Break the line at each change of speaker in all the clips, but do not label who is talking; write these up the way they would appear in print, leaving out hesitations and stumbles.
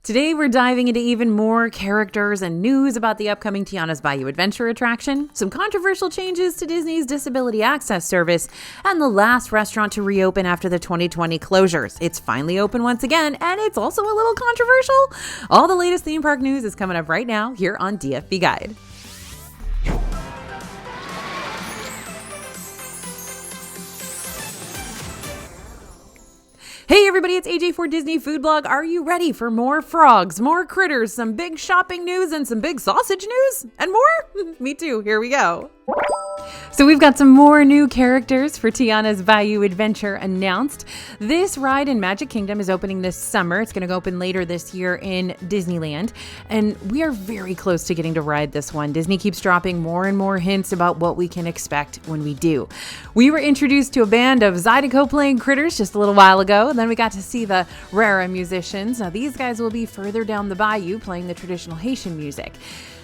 Today we're diving into even more characters and news about the upcoming Tiana's Bayou Adventure attraction, some controversial changes to Disney's Disability Access Service, and the last restaurant to reopen after the 2020 closures. It's finally open once again, and it's also a little controversial. All the latest theme park news is coming up right now here on DFB Guide. Hey everybody, it's AJ for Disney Food Blog. Are you ready for more frogs, more critters, some big shopping news, and some big sausage news? And more? Me too. Here we go. So we've got some more new characters for Tiana's Bayou Adventure announced. This ride in Magic Kingdom is opening this summer. It's going to open later this year in Disneyland. And we are very close to getting to ride this one. Disney keeps dropping more and more hints about what we can expect when we do. We were introduced to a band of Zydeco playing critters just a little while ago. And then we got to see the Rara musicians. Now these guys will be further down the bayou playing the traditional Haitian music.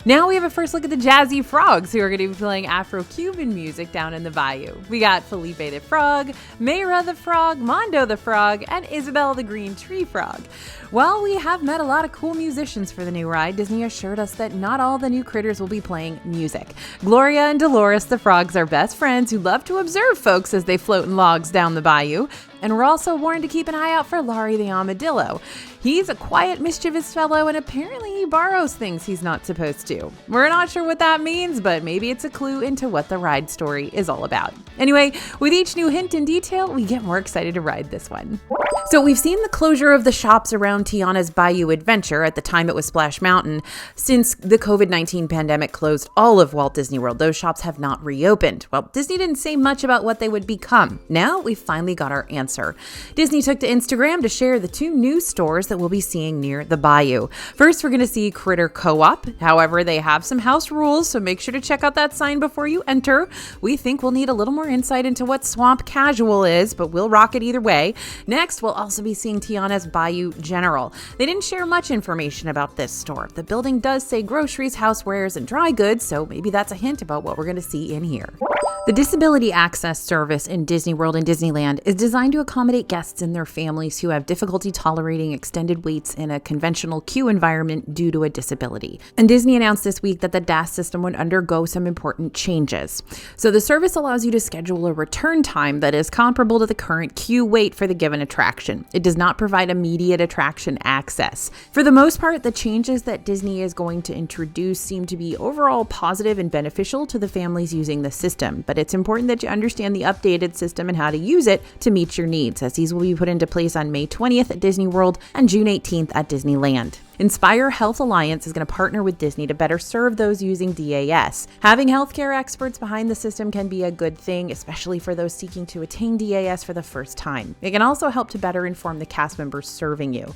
Now we have a first look at the Jazzy Frogs, who are going to be playing Afro-Cuban music down in the bayou. We got Felipe the Frog, Mayra the Frog, Mondo the Frog, and Isabel the Green Tree Frog. While we have met a lot of cool musicians for the new ride, Disney assured us that not all the new critters will be playing music. Gloria and Dolores the Frogs are best friends who love to observe folks as they float in logs down the bayou. And we're also warned to keep an eye out for Laurie the Armadillo. He's a quiet, mischievous fellow, and apparently he borrows things he's not supposed to. We're not sure what that means, but maybe it's a clue into what the ride story is all about. Anyway, with each new hint and detail, we get more excited to ride this one. So we've seen the closure of the shops around Tiana's Bayou Adventure, at the time it was Splash Mountain, since the COVID-19 pandemic closed all of Walt Disney World. Those shops have not reopened. Well, Disney didn't say much about what they would become. Now we finally got our answer. Disney took to Instagram to share the two new stores that we'll be seeing near the bayou. First, we're going to see Critter Co-op. However, they have some house rules, so make sure to check out that sign before you enter. We think we'll need a little more insight into what Swamp Casual is, but we'll rock it either way. Next, we'll also be seeing Tiana's Bayou General. They didn't share much information about this store. The building does say groceries, housewares, and dry goods, so maybe that's a hint about what we're going to see in here. The Disability Access Service in Disney World and Disneyland is designed to accommodate guests and their families who have difficulty tolerating extended waits in a conventional queue environment due to a disability. And Disney announced this week that the DAS system would undergo some important changes. So the service allows you to schedule a return time that is comparable to the current queue wait for the given attraction. It does not provide immediate attraction access. For the most part, the changes that Disney is going to introduce seem to be overall positive and beneficial to the families using the system, but it's important that you understand the updated system and how to use it to meet your needs, as these will be put into place on May 20th at Disney World and June 18th at Disneyland. Inspire Health Alliance is going to partner with Disney to better serve those using DAS. Having healthcare experts behind the system can be a good thing, especially for those seeking to attain DAS for the first time. It can also help to better inform the cast members serving you.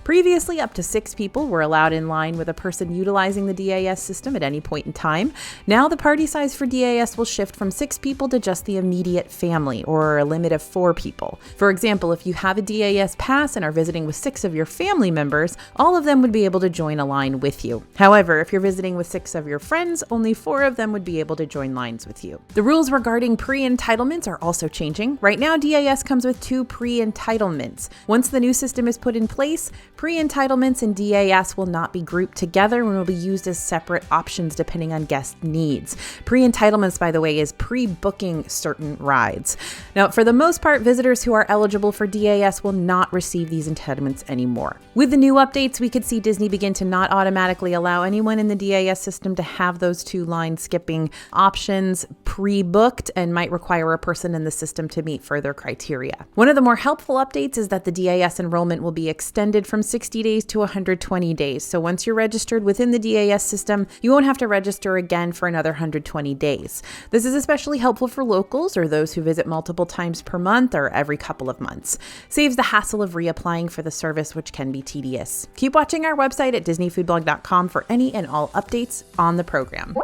Previously, up to 6 people were allowed in line with a person utilizing the DAS system at any point in time. Now the party size for DAS will shift from 6 people to just the immediate family, or a limit of 4 people. For example, if you have a DAS pass and are visiting with 6 of your family members, all of them would be able to join a line with you. However, if you're visiting with 6 of your friends, only 4 of them would be able to join lines with you. The rules regarding pre-entitlements are also changing. Right now, DAS comes with 2 pre-entitlements. Once the new system is put in place, pre-entitlements and DAS will not be grouped together and will be used as separate options depending on guest needs. Pre-entitlements, by the way, is pre-booking certain rides. Now, for the most part, visitors who are eligible for DAS will not receive these entitlements anymore. With the new updates, we could see Disney begin to not automatically allow anyone in the DAS system to have those 2 line skipping options pre-booked, and might require a person in the system to meet further criteria. One of the more helpful updates is that the DAS enrollment will be extended from 60 days to 120 days. So once you're registered within the DAS system, you won't have to register again for another 120 days. This is especially helpful for locals or those who visit multiple times per month or every couple of months. Saves the hassle of reapplying for the service, which can be tedious. Keep watching our website at disneyfoodblog.com for any and all updates on the program.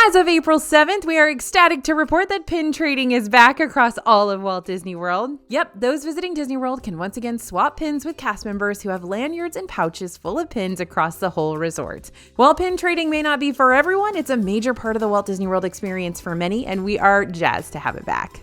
As of April 7th, we are ecstatic to report that pin trading is back across all of Walt Disney World. Yep, those visiting Disney World can once again swap pins with cast members who have lanyards and pouches full of pins across the whole resort. While pin trading may not be for everyone, it's a major part of the Walt Disney World experience for many, and we are jazzed to have it back.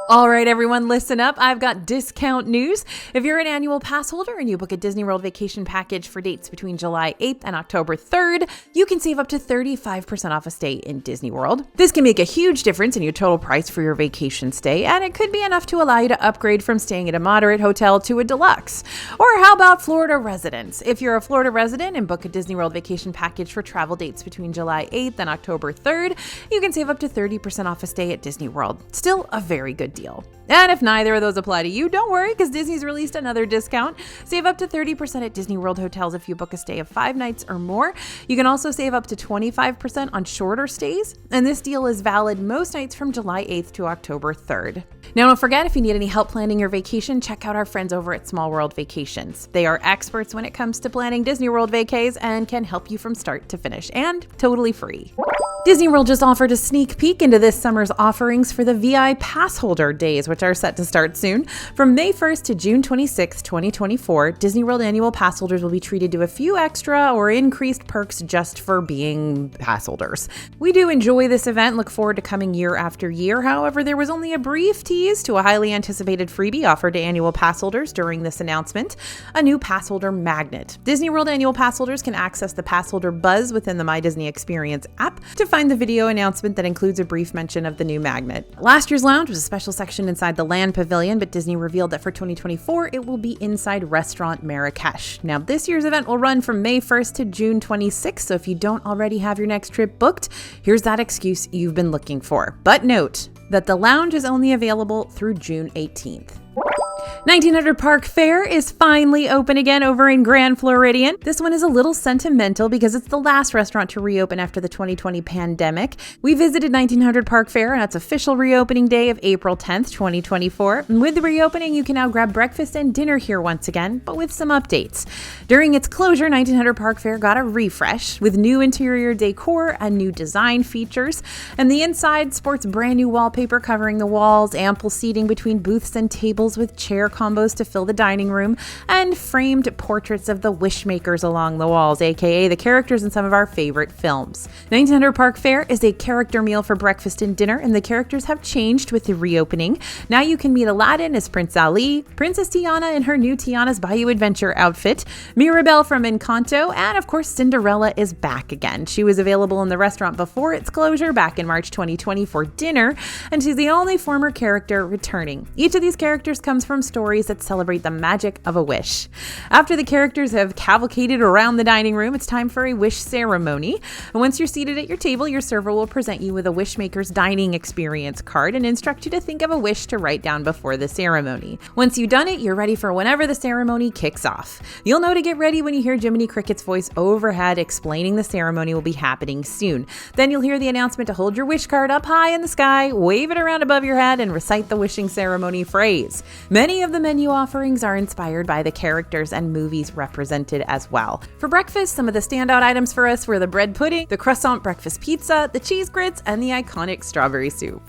All right, everyone, listen up. I've got discount news. If you're an annual pass holder and you book a Disney World vacation package for dates between July 8th and October 3rd, you can save up to 35% off a stay in Disney World. This can make a huge difference in your total price for your vacation stay, and it could be enough to allow you to upgrade from staying at a moderate hotel to a deluxe. Or how about Florida residents? If you're a Florida resident and book a Disney World vacation package for travel dates between July 8th and October 3rd, you can save up to 30% off a stay at Disney World. Still a very good deal. And if neither of those apply to you, don't worry, because Disney's released another discount. Save up to 30% at Disney World hotels if you book a stay of 5 nights or more. You can also save up to 25% on shorter stays, and this deal is valid most nights from July 8th to October 3rd. Now, don't forget, if you need any help planning your vacation, check out our friends over at Small World Vacations. They are experts when it comes to planning Disney World vacays and can help you from start to finish, and totally free. Disney World just offered a sneak peek into this summer's offerings for the VI Passholder days, which are set to start soon. From May 1st to June 26, 2024, Disney World annual pass holders will be treated to a few extra or increased perks just for being pass holders. We do enjoy this event, look forward to coming year after year. However, there was only a brief tease to a highly anticipated freebie offered to annual pass holders during this announcement, a new pass holder magnet. Disney World annual pass holders can access the pass holder buzz within the My Disney Experience app to find the video announcement that includes a brief mention of the new magnet. Last year's lounge was a special section inside the Land Pavilion, but Disney revealed that for 2024, it will be inside Restaurant Marrakesh. Now, this year's event will run from May 1st to June 26th, so if you don't already have your next trip booked, here's that excuse you've been looking for. But note that the lounge is only available through June 18th. 1900 Park Fair is finally open again over in Grand Floridian. This one is a little sentimental because it's the last restaurant to reopen after the 2020 pandemic. We visited 1900 Park Fair on its official reopening day of April 10th, 2024. And with the reopening, you can now grab breakfast and dinner here once again, but with some updates. During its closure, 1900 Park Fair got a refresh with new interior decor and new design features. And the inside sports brand new wallpaper covering the walls, ample seating between booths and tables with chair combos to fill the dining room, and framed portraits of the wishmakers along the walls, aka the characters in some of our favorite films. 1900 Park Fair is a character meal for breakfast and dinner, and the characters have changed with the reopening. Now you can meet Aladdin as Prince Ali, Princess Tiana in her new Tiana's Bayou Adventure outfit, Mirabelle from Encanto, and of course Cinderella is back again. She was available in the restaurant before its closure back in March 2020 for dinner, and she's the only former character returning. Each of these characters comes from stories that celebrate the magic of a wish. After the characters have cavalcaded around the dining room, it's time for a wish ceremony. And once you're seated at your table, your server will present you with a Wishmaker's dining experience card and instruct you to think of a wish to write down before the ceremony. Once you've done it, you're ready for whenever the ceremony kicks off. You'll know to get ready when you hear Jiminy Cricket's voice overhead explaining the ceremony will be happening soon. Then you'll hear the announcement to hold your wish card up high in the sky, wave it around above your head, and recite the wishing ceremony phrase. Many of the menu offerings are inspired by the characters and movies represented as well. For breakfast, some of the standout items for us were the bread pudding, the croissant breakfast pizza, the cheese grits, and the iconic strawberry soup.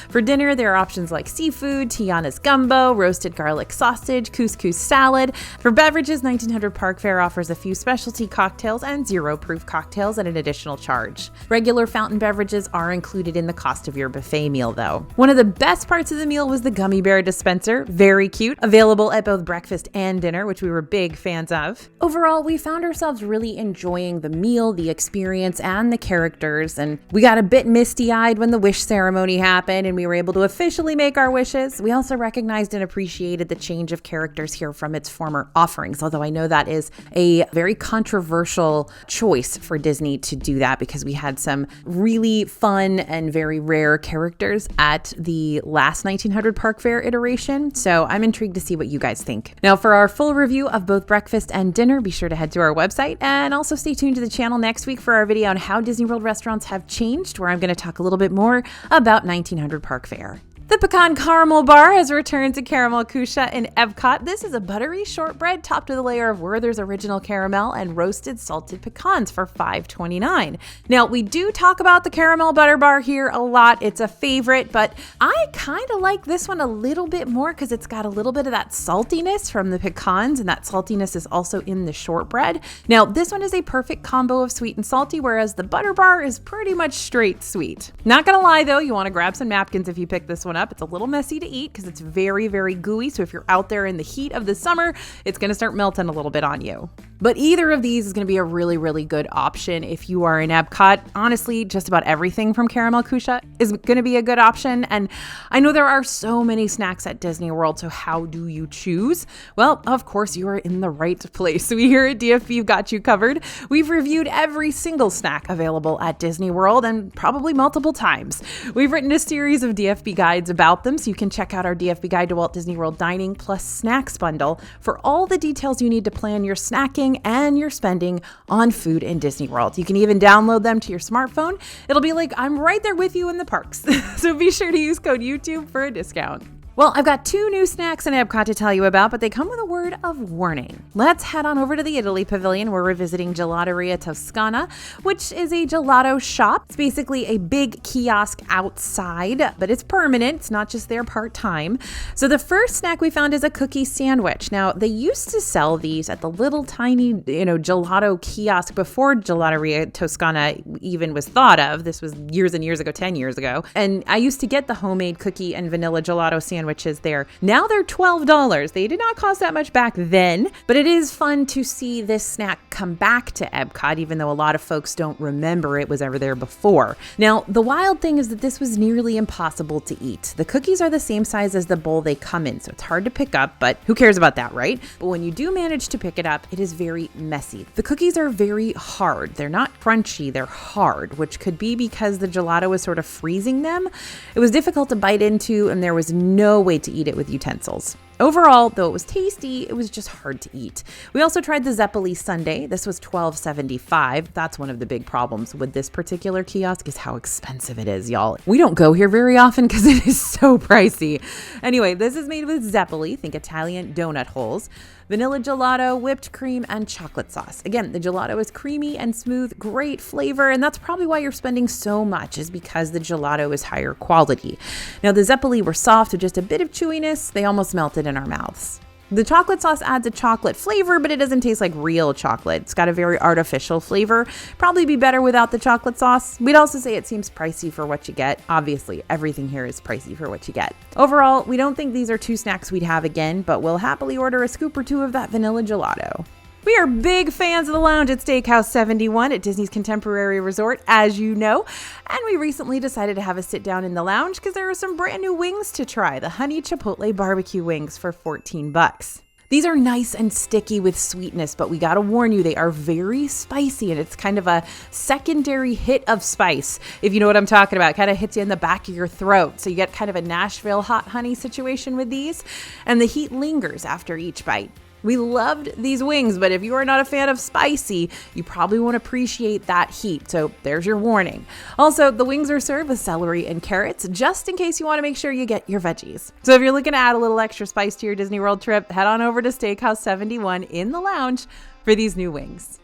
For dinner, there are options like seafood, Tiana's gumbo, roasted garlic sausage, couscous salad. For beverages, 1900 Park Fair offers a few specialty cocktails and zero-proof cocktails at an additional charge. Regular fountain beverages are included in the cost of your buffet meal, though. One of the best parts of the meal was the gummy bear dispenser, very cute, available at both breakfast and dinner, which we were big fans of. Overall, we found ourselves really enjoying the meal, the experience, and the characters, and we got a bit misty-eyed when the wish ceremony happened and we were able to officially make our wishes. We also recognized and appreciated the change of characters here from its former offerings, although I know that is a very controversial choice for Disney to do that because we had some really fun and very rare characters at the last 1900 Park Fair iteration, so I'm intrigued to see what you guys think. Now, for our full review of both breakfast and dinner, be sure to head to our website and also stay tuned to the channel next week for our video on how Disney World restaurants have changed, where I'm going to talk a little bit more about 1900 Park Fair. The Pecan Caramel Bar has returned to Caramel Kusha in Epcot. This is a buttery shortbread topped with a layer of Werther's original caramel and roasted salted pecans for $5.29. Now, we do talk about the caramel butter bar here a lot. It's a favorite, but I kind of like this one a little bit more because it's got a little bit of that saltiness from the pecans, and that saltiness is also in the shortbread. Now, this one is a perfect combo of sweet and salty, whereas the butter bar is pretty much straight sweet. Not gonna lie though, you want to grab some napkins if you pick this one up. up. It's a little messy to eat because it's very, very gooey. So if you're out there in the heat of the summer, it's going to start melting a little bit on you. But either of these is going to be a really, really good option if you are in Epcot. Honestly, just about everything from Caramel Kusha is going to be a good option. And I know there are so many snacks at Disney World, so how do you choose? Well, of course, you are in the right place. We here at DFB have got you covered. We've reviewed every single snack available at Disney World and probably multiple times. We've written a series of DFB guides about them, so you can check out our DFB Guide to Walt Disney World Dining plus Snacks bundle for all the details you need to plan your snacking and your spending on food in Disney World. You can even download them to your smartphone. It'll be like I'm right there with you in the parks. So be sure to use code YouTube for a discount. Well, I've got 2 new snacks in Epcot to tell you about, but they come with a word of warning. Let's head on over to the Italy Pavilion where we're visiting Gelato Tuscana, which is a gelato shop. It's basically a big kiosk outside, but it's permanent. It's not just there part-time. So the first snack we found is a cookie sandwich. Now, they used to sell these at the little tiny, gelato kiosk before Gelato Toscana even was thought of. This was years and years ago, 10 years ago. And I used to get the homemade cookie and vanilla gelato sandwiches there. Now they're $12. They did not cost that much back then, but it is fun to see this snack come back to Epcot, even though a lot of folks don't remember it was ever there before. Now, the wild thing is that this was nearly impossible to eat. The cookies are the same size as the bowl they come in, so it's hard to pick up, but who cares about that, right? But when you do manage to pick it up, it is very messy. The cookies are very hard. They're not crunchy, they're hard, which could be because the gelato was sort of freezing them. It was difficult to bite into, and there was no way to eat it with utensils. Overall, though it was tasty, it was just hard to eat. We also tried the Zeppoli sundae. This was $12.75. That's one of the big problems with this particular kiosk is how expensive it is, y'all. We don't go here very often because it is so pricey. Anyway, this is made with Zeppoli, think Italian donut holes, vanilla gelato, whipped cream, and chocolate sauce. Again, the gelato is creamy and smooth, great flavor, and that's probably why you're spending so much is because the gelato is higher quality. Now, the Zeppoli were soft with just a bit of chewiness. They almost melted in our mouths. The chocolate sauce adds a chocolate flavor, but it doesn't taste like real chocolate. It's got a very artificial flavor. Probably be better without the chocolate sauce. We'd also say it seems pricey for what you get. Obviously, everything here is pricey for what you get. Overall, we don't think these are 2 snacks we'd have again, but we'll happily order a scoop or 2 of that vanilla gelato. We are big fans of the lounge at Steakhouse 71 at Disney's Contemporary Resort, as you know. And we recently decided to have a sit down in the lounge because there are some brand new wings to try. The honey Chipotle barbecue wings for $14. These are nice and sticky with sweetness, but we gotta warn you, they are very spicy and it's kind of a secondary hit of spice, if you know what I'm talking about. It kind of hits you in the back of your throat. So you get kind of a Nashville hot honey situation with these, and the heat lingers after each bite. We loved these wings, but if you are not a fan of spicy, you probably won't appreciate that heat. So there's your warning. Also, the wings are served with celery and carrots, just in case you want to make sure you get your veggies. So if you're looking to add a little extra spice to your Disney World trip, head on over to Steakhouse 71 in the lounge for these new wings.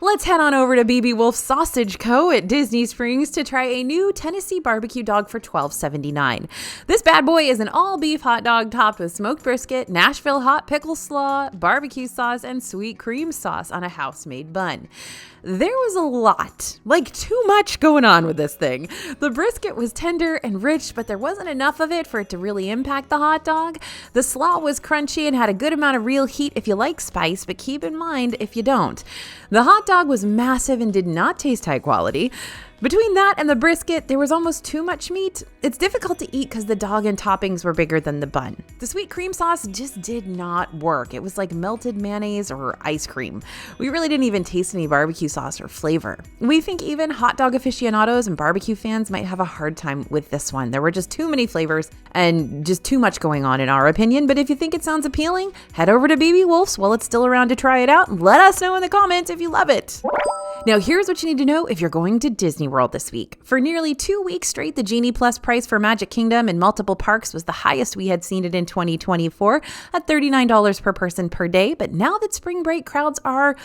Let's head on over to BB Wolf Sausage Co. at Disney Springs to try a new Tennessee barbecue dog for $12.79. This bad boy is an all-beef hot dog topped with smoked brisket, Nashville hot pickle slaw, barbecue sauce, and sweet cream sauce on a house-made bun. There was a lot, like too much going on with this thing. The brisket was tender and rich, but there wasn't enough of it for it to really impact the hot dog. The slaw was crunchy and had a good amount of real heat if you like spice, but keep in mind if you don't. The hot dog was massive and did not taste high quality. Between that and the brisket, there was almost too much meat. It's difficult to eat because the dog and toppings were bigger than the bun. The sweet cream sauce just did not work. It was like melted mayonnaise or ice cream. We really didn't even taste any barbecue sauce or flavor. We think even hot dog aficionados and barbecue fans might have a hard time with this one. There were just too many flavors and just too much going on in our opinion. But if you think it sounds appealing, head over to BB Wolf's while it's still around to try it out and let us know in the comments if you love it. Now, here's what you need to know if you're going to Disney World this week. For nearly 2 weeks straight, the Genie Plus price for Magic Kingdom in multiple parks was the highest we had seen it in 2024 at $39 per person per day. But now that spring break crowds are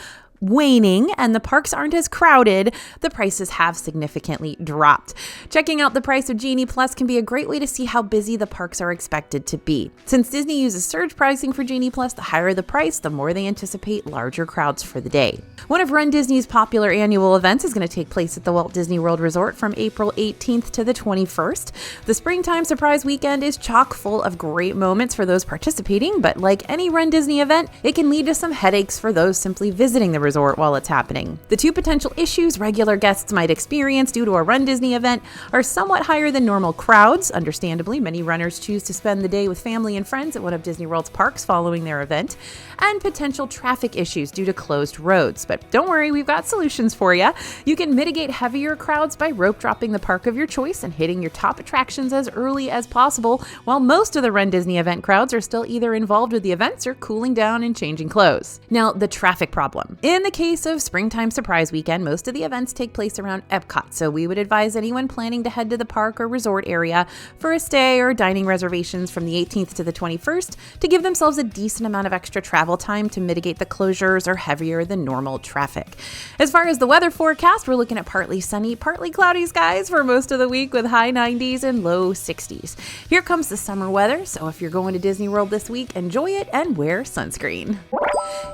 waning and the parks aren't as crowded, the prices have significantly dropped. Checking out the price of Genie Plus can be a great way to see how busy the parks are expected to be. Since Disney uses surge pricing for Genie Plus, the higher the price, the more they anticipate larger crowds for the day. One of Run Disney's popular annual events is going to take place at the Walt Disney World Resort from April 18th to the 21st. The Springtime Surprise Weekend is chock full of great moments for those participating, but like any Run Disney event, it can lead to some headaches for those simply visiting the resort while it's happening. The two potential issues regular guests might experience due to a Run Disney event are somewhat higher than normal crowds. Understandably, many runners choose to spend the day with family and friends at one of Disney World's parks following their event, and potential traffic issues due to closed roads. But don't worry, we've got solutions for you. You can mitigate heavier crowds by rope dropping the park of your choice and hitting your top attractions as early as possible, while most of the Run Disney event crowds are still either involved with the events or cooling down and changing clothes. Now, the traffic problem. In the case of Springtime Surprise Weekend, most of the events take place around Epcot, so we would advise anyone planning to head to the park or resort area for a stay or dining reservations from the 18th to the 21st to give themselves a decent amount of extra travel time to mitigate the closures or heavier than normal traffic. As far as the weather forecast, we're looking at partly sunny, partly cloudy skies for most of the week with high 90s and low 60s. Here comes the summer weather, so if you're going to Disney World this week, enjoy it and wear sunscreen.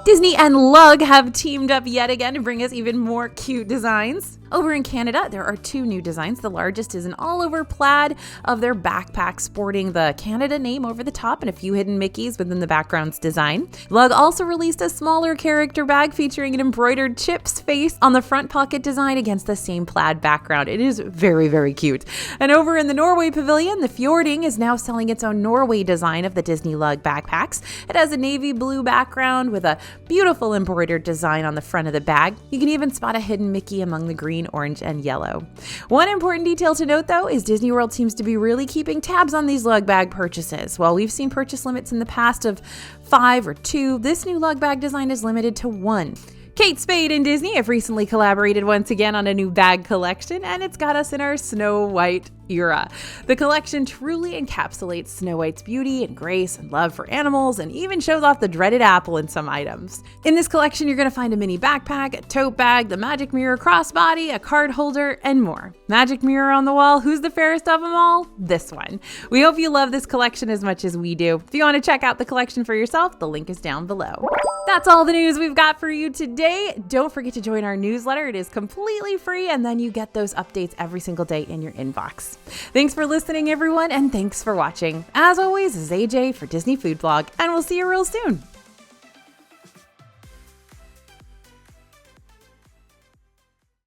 Disney and Lug have teamed up yet again to bring us even more cute designs. Over in Canada, there are two new designs. The largest is an all-over plaid of their backpack sporting the Canada name over the top and a few hidden Mickeys within the background's design. Lug also released a smaller character bag featuring an embroidered Chip's face on the front pocket design against the same plaid background. It is very, very cute. And over in the Norway pavilion, the Fjording is now selling its own Norway design of the Disney Lug backpacks. It has a navy blue background with a beautiful embroidered design on the front of the bag. You can even spot a hidden Mickey among the green, orange, and yellow. One important detail to note, though, is Disney World seems to be really keeping tabs on these lug bag purchases. While we've seen purchase limits in the past of 5 or 2, this new lug bag design is limited to 1. Kate Spade and Disney have recently collaborated once again on a new bag collection, and it's got us in our Snow White era. The collection truly encapsulates Snow White's beauty and grace and love for animals, and even shows off the dreaded apple in some items. In this collection, you're going to find a mini backpack, a tote bag, the magic mirror crossbody, a card holder, and more. Magic mirror on the wall, who's the fairest of them all? This one. We hope you love this collection as much as we do. If you want to check out the collection for yourself, the link is down below. That's all the news we've got for you today. Don't forget to join our newsletter. It is completely free, and then you get those updates every single day in your inbox. Thanks for listening, everyone, and thanks for watching. As always, this is AJ for Disney Food Blog, and we'll see you real soon.